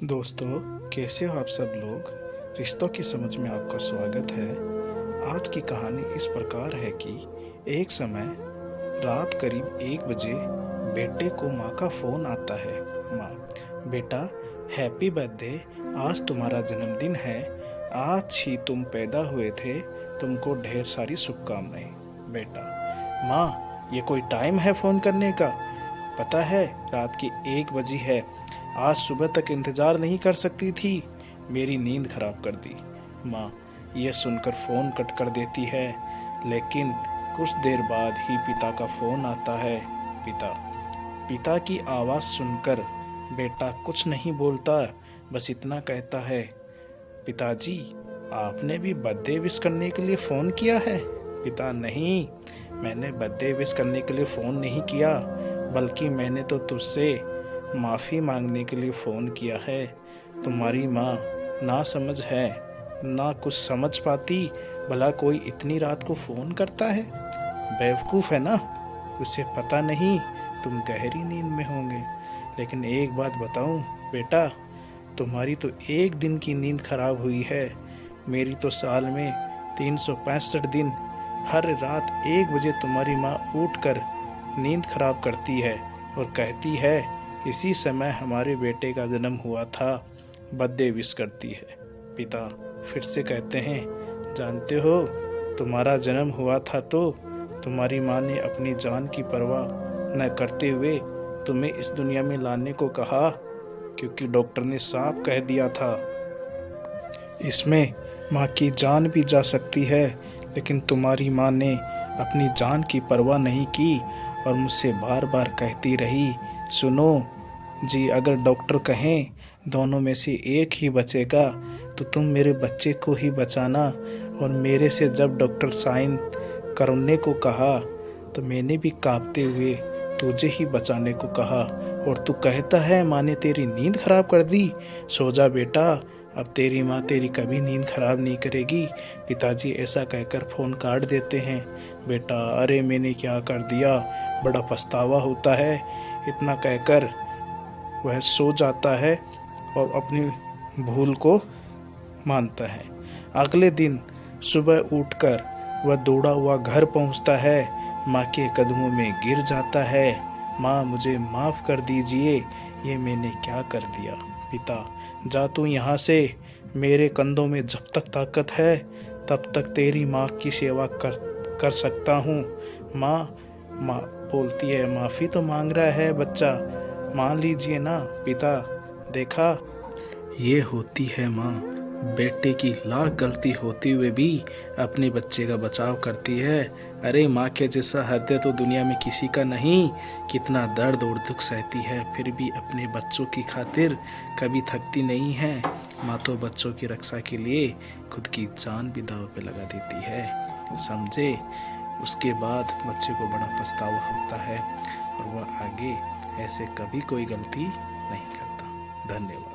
दोस्तों, कैसे हो आप सब लोग। रिश्तों की समझ में आपका स्वागत है। आज की कहानी इस प्रकार है कि एक समय रात करीब 1 बजे बेटे को माँ का फोन आता है। माँ, बेटा, हैप्पी बर्थडे, आज तुम्हारा जन्मदिन है। आज ही तुम पैदा हुए थे, तुमको ढेर सारी शुभकामनाएं। बेटा, माँ, ये कोई टाइम है फोन करने का? पता है रात की 1 बजी है। आज सुबह तक इंतजार नहीं कर सकती थी, मेरी नींद खराब कर दी। माँ ये सुनकर फोन कट कर देती है, लेकिन कुछ देर बाद ही पिता का फोन आता है। पिता की आवाज़ सुनकर बेटा कुछ नहीं बोलता, बस इतना कहता है, पिताजी, आपने भी बर्थडे विश करने के लिए फ़ोन किया है? पिता, नहीं, मैंने बर्थडे विश करने के लिए फ़ोन नहीं किया, बल्कि मैंने तो तुझसे माफ़ी मांगने के लिए फ़ोन किया है। तुम्हारी माँ ना समझ है, ना कुछ समझ पाती, भला कोई इतनी रात को फ़ोन करता है? बेवकूफ़ है ना, उसे पता नहीं तुम गहरी नींद में होंगे। लेकिन एक बात बताऊं बेटा, तुम्हारी तो एक दिन की नींद खराब हुई है, मेरी तो साल में 365 दिन हर रात 1 बजे तुम्हारी माँ उठकर नींद खराब करती है और कहती है, इसी समय हमारे बेटे का जन्म हुआ था, बर्थडे विश करती है। पिता फिर से कहते हैं, जानते हो, तुम्हारा जन्म हुआ था तो तुम्हारी माँ ने अपनी जान की परवाह न करते हुए तुम्हें इस दुनिया में लाने को कहा, क्योंकि डॉक्टर ने साफ कह दिया था इसमें माँ की जान भी जा सकती है। लेकिन तुम्हारी माँ ने अपनी जान की परवाह नहीं की और मुझसे बार बार कहती रही, सुनो जी, अगर डॉक्टर कहें दोनों में से एक ही बचेगा तो तुम मेरे बच्चे को ही बचाना। और मेरे से जब डॉक्टर साइन करने को कहा तो मैंने भी कांपते हुए तुझे ही बचाने को कहा, और तू कहता है माँ ने तेरी नींद खराब कर दी। सो जा बेटा, अब तेरी माँ तेरी कभी नींद खराब नहीं करेगी। पिताजी ऐसा कहकर फ़ोन काट देते हैं। बेटा, अरे मैंने क्या कर दिया, बड़ा पछतावा होता है। इतना कहकर वह सो जाता है और अपनी भूल को मानता है। अगले दिन सुबह उठकर वह दौड़ा हुआ घर पहुंचता है, माँ के कदमों में गिर जाता है। माँ, मुझे माफ़ कर दीजिए, ये मैंने क्या कर दिया। पिता, जा तू यहाँ से, मेरे कंधों में जब तक ताकत है तब तक तेरी माँ की सेवा कर सकता हूँ। माँ बोलती है, माफ़ी तो मांग रहा है बच्चा, मान लीजिए ना। पिता, देखा, ये होती है माँ, बेटे की लाख गलती होते हुए भी अपने बच्चे का बचाव करती है। अरे माँ के जैसा हृदय तो दुनिया में किसी का नहीं। कितना दर्द और दुख सहती है, फिर भी अपने बच्चों की खातिर कभी थकती नहीं है। माँ तो बच्चों की रक्षा के लिए खुद की जान भी दांव पे लगा देती है, समझे। उसके बाद बच्चे को बड़ा पछतावा होता है और वह आगे ऐसे कभी कोई गलती नहीं करता। धन्यवाद।